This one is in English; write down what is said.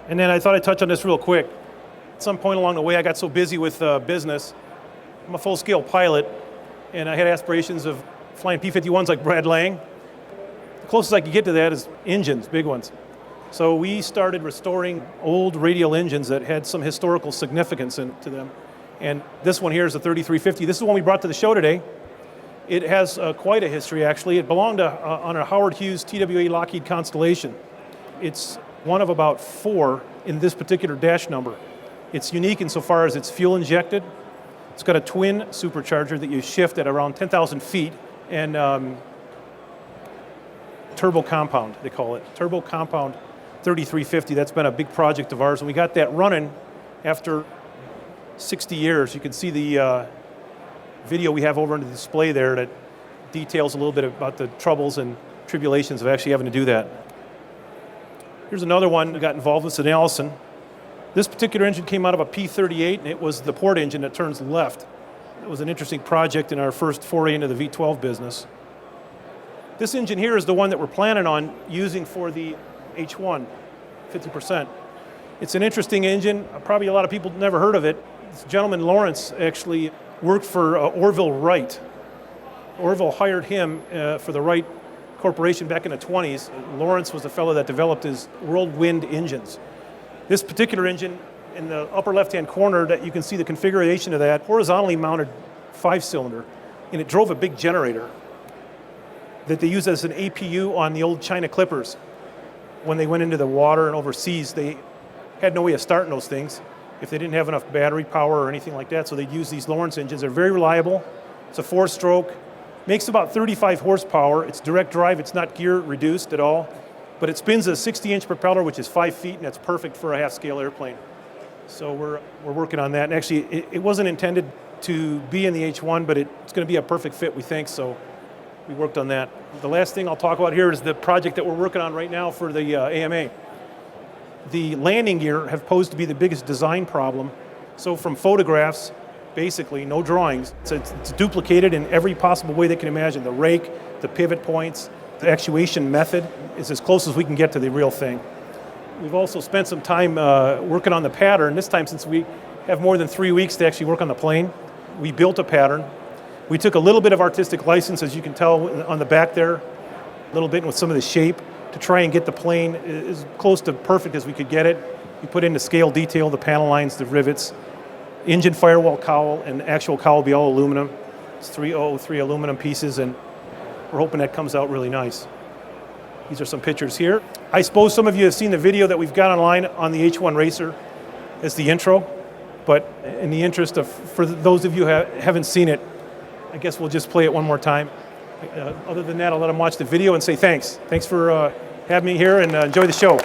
And then I thought I'd touch on this real quick. At some point along the way, I got so busy with business. I'm a full-scale pilot, and I had aspirations of flying P-51s like Brad Lang. The closest I could get to that is engines, big ones. So we started restoring old radial engines that had some historical significance to them. And this one here is a 3350. This is one we brought to the show today. It has quite a history, actually. It belonged to, on a Howard Hughes TWA Lockheed Constellation. It's one of about 4 in this particular dash number. It's unique insofar as it's fuel injected. It's got a twin supercharger that you shift at around 10,000 feet, and turbo compound, they call it. Turbo compound 3350. That's been a big project of ours, and we got that running after 60 years. You can see the video we have over on the display there that details a little bit about the troubles and tribulations of actually having to do that. Here's another one that got involved with, an Allison. This particular engine came out of a P-38, and it was the port engine that turns left. It was an interesting project in our first foray into the V-12 business. This engine here is the one that we're planning on using for the H-1, 50%. It's an interesting engine. Probably a lot of people never heard of it. This gentleman, Lawrence, actually worked for Orville Wright. Orville hired him for the Wright Corporation back in the 20s. Lawrence was the fellow that developed his Whirlwind engines. This particular engine, in the upper left-hand corner, that you can see the configuration of that, horizontally mounted 5-cylinder, and it drove a big generator that they used as an APU on the old China Clippers. When they went into the water and overseas, they had no way of starting those things if they didn't have enough battery power or anything like that, so they'd use these Lawrence engines. They're very reliable. It's a 4-stroke, makes about 35 horsepower. It's direct drive, it's not gear reduced at all, but it spins a 60-inch propeller, which is 5 feet, and that's perfect for a half-scale airplane. So we're working on that, and actually it wasn't intended to be in the H-1, but it's going to be a perfect fit, we think, so we worked on that. The last thing I'll talk about here is the project that we're working on right now for the AMA. The landing gear have posed to be the biggest design problem. So from photographs, basically, no drawings, it's duplicated in every possible way they can imagine. The rake, the pivot points, the actuation method is as close as we can get to the real thing. We've also spent some time working on the pattern. This time, since we have more than 3 weeks to actually work on the plane, we built a pattern. We took a little bit of artistic license, as you can tell on the back there, a little bit with some of the shape, to try and get the plane as close to perfect as we could get it. We put in the scale detail, the panel lines, the rivets, engine firewall cowl, and actual cowl will be all aluminum. It's 3003 aluminum pieces, and we're hoping that comes out really nice. These are some pictures here. I suppose some of you have seen the video that we've got online on the H-1 Racer as the intro, but in the interest of, for those of you who haven't seen it, I guess we'll just play it one more time. Other than that, I'll let them watch the video and say thanks. Thanks for having me here, and enjoy the show.